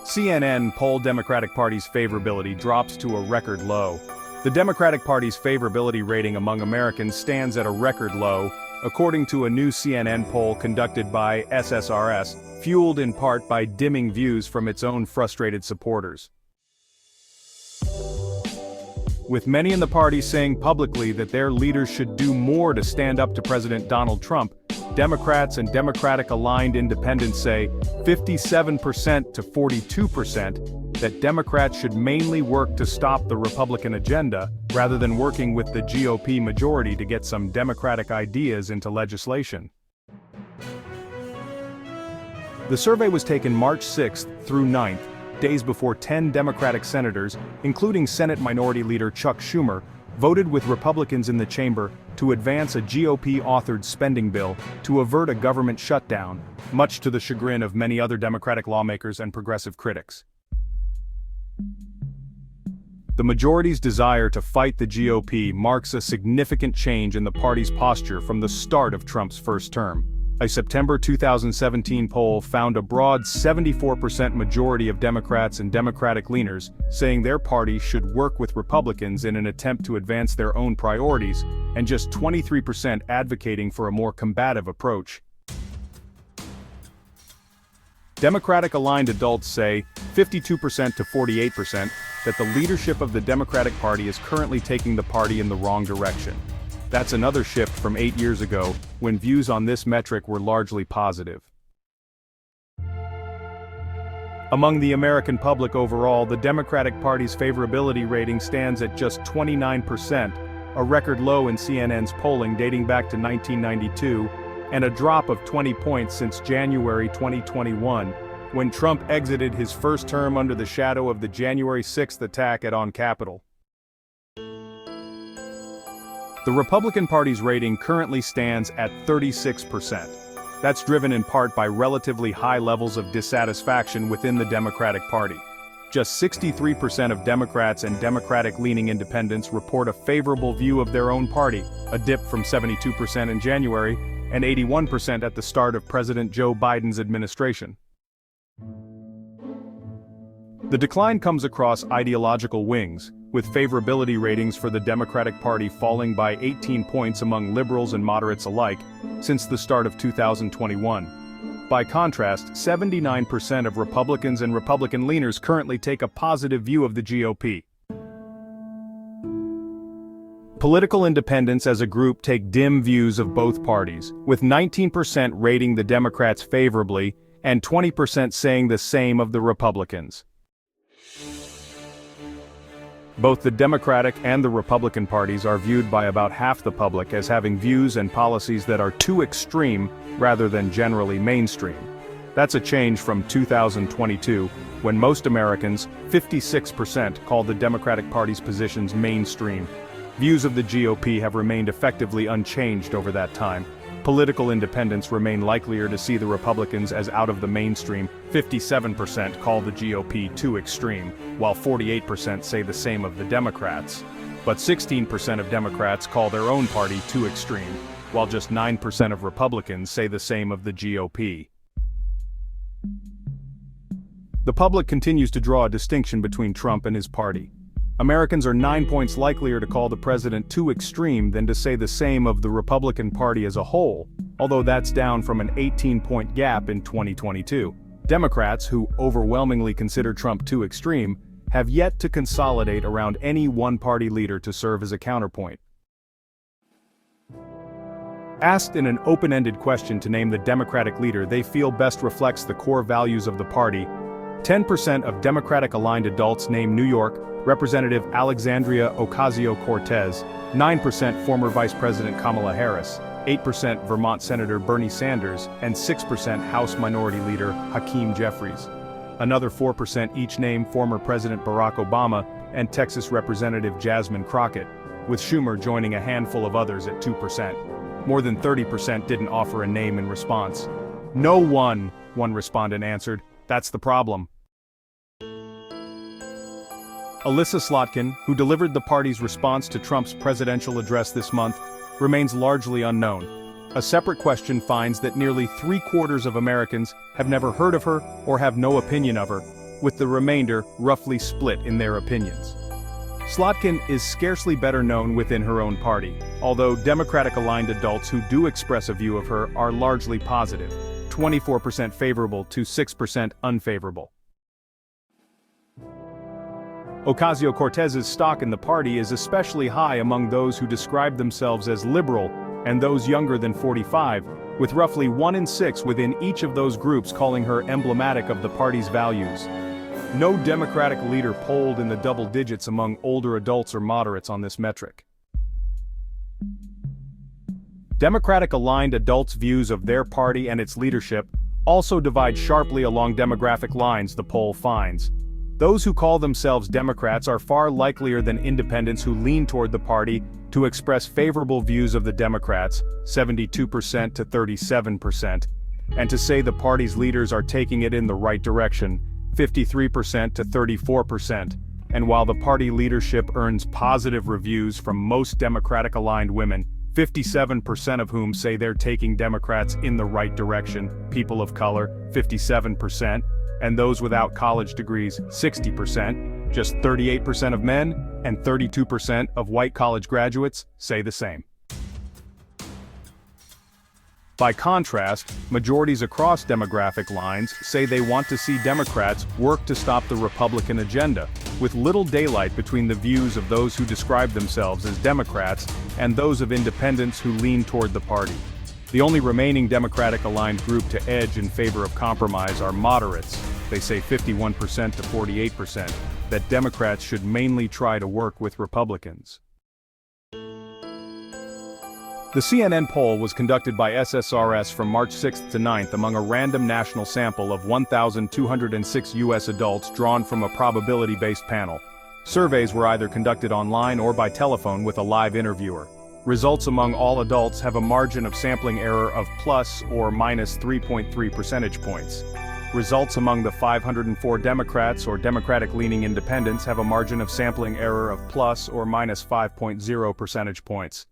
CNN poll Democratic Party's favorability drops to a record low. The Democratic Party's favorability rating among Americans stands at a record low, according to a new CNN poll conducted by SSRS, fueled in part by dimming views from its own frustrated supporters. With many in the party saying publicly that their leaders should do more to stand up to President Donald Trump, Democrats and Democratic-aligned independents say 57% to 42% that Democrats should mainly work to stop the Republican agenda, rather than working with the GOP majority to get some Democratic ideas into legislation. The survey was taken March 6th through 9th, days before 10 Democratic senators, including Senate Minority Leader Chuck Schumer, voted with Republicans in the chamber to advance a GOP-authored spending bill to avert a government shutdown, much to the chagrin of many other Democratic lawmakers and progressive critics. The majority's desire to fight the GOP marks a significant change in the party's posture from the start of Trump's first term. A September 2017 poll found a broad 74% majority of Democrats and Democratic leaners saying their party should work with Republicans in an attempt to advance their own priorities, and just 23% advocating for a more combative approach. Democratic-aligned adults say 52% to 48% that the leadership of the Democratic Party is currently taking the party in the wrong direction. That's another shift from 8 years ago, when views on this metric were largely positive. Among the American public overall, the Democratic Party's favorability rating stands at just 29%, a record low in CNN's polling dating back to 1992, and a drop of 20 points since January 2021, when Trump exited his first term under the shadow of the January 6th attack on Capitol. The Republican Party's rating currently stands at 36%. That's driven in part by relatively high levels of dissatisfaction within the Democratic Party. Just 63% of Democrats and Democratic-leaning independents report a favorable view of their own party, a dip from 72% in January and 81% at the start of President Joe Biden's administration. The decline comes across ideological wings, with favorability ratings for the Democratic Party falling by 18 points among liberals and moderates alike since the start of 2021. By contrast, 79% of Republicans and Republican leaners currently take a positive view of the GOP. Political independents as a group take dim views of both parties, with 19% rating the Democrats favorably and 20% saying the same of the Republicans. Both the Democratic and the Republican parties are viewed by about half the public as having views and policies that are too extreme rather than generally mainstream. That's a change from 2022, when most Americans, 56%, called the Democratic Party's positions mainstream. Views of the GOP have remained effectively unchanged over that time. Political independents remain likelier to see the Republicans as out of the mainstream. 57% call the GOP too extreme, while 48% say the same of the Democrats. But 16% of Democrats call their own party too extreme, while just 9% of Republicans say the same of the GOP. The public continues to draw a distinction between Trump and his party. Americans are 9 points likelier to call the president too extreme than to say the same of the Republican Party as a whole, although that's down from an 18-point gap in 2022. Democrats, who overwhelmingly consider Trump too extreme, have yet to consolidate around any one-party leader to serve as a counterpoint. Asked in an open-ended question to name the Democratic leader they feel best reflects the core values of the party, 10% of Democratic-aligned adults name New York Representative Alexandria Ocasio-Cortez, 9% former Vice President Kamala Harris, 8% Vermont Senator Bernie Sanders, and 6% House Minority Leader Hakeem Jeffries. Another 4% each name former President Barack Obama and Texas Representative Jasmine Crockett, with Schumer joining a handful of others at 2%. More than 30% didn't offer a name in response. No one respondent answered. That's the problem. Alyssa Slotkin, who delivered the party's response to Trump's presidential address this month, remains largely unknown. A separate question finds that nearly 3/4 of Americans have never heard of her or have no opinion of her, with the remainder roughly split in their opinions. Slotkin is scarcely better known within her own party, although Democratic-aligned adults who do express a view of her are largely positive, 24% favorable to 6% unfavorable. Ocasio-Cortez's stock in the party is especially high among those who describe themselves as liberal and those younger than 45, with roughly 1 in 6 within each of those groups calling her emblematic of the party's values. No Democratic leader polled in the double digits among older adults or moderates on this metric. Democratic-aligned adults' views of their party and its leadership also divide sharply along demographic lines, the poll finds. Those who call themselves Democrats are far likelier than independents who lean toward the party to express favorable views of the Democrats, 72% to 37%, and to say the party's leaders are taking it in the right direction, 53% to 34%, and while the party leadership earns positive reviews from most Democratic-aligned women, 57% of whom say they're taking Democrats in the right direction, people of color, 57%, and those without college degrees, 60%, just 38% of men, and 32% of white college graduates say the same. By contrast, majorities across demographic lines say they want to see Democrats work to stop the Republican agenda, with little daylight between the views of those who describe themselves as Democrats and those of independents who lean toward the party. The only remaining Democratic-aligned group to edge in favor of compromise are moderates. They say 51% to 48% that Democrats should mainly try to work with Republicans. The CNN poll was conducted by SSRS from March 6 to 9 among a random national sample of 1,206 U.S. adults drawn from a probability-based panel. Surveys were either conducted online or by telephone with a live interviewer. Results among all adults have a margin of sampling error of plus or minus 3.3 percentage points. Results among the 504 Democrats or Democratic-leaning independents have a margin of sampling error of plus or minus 5.0 percentage points.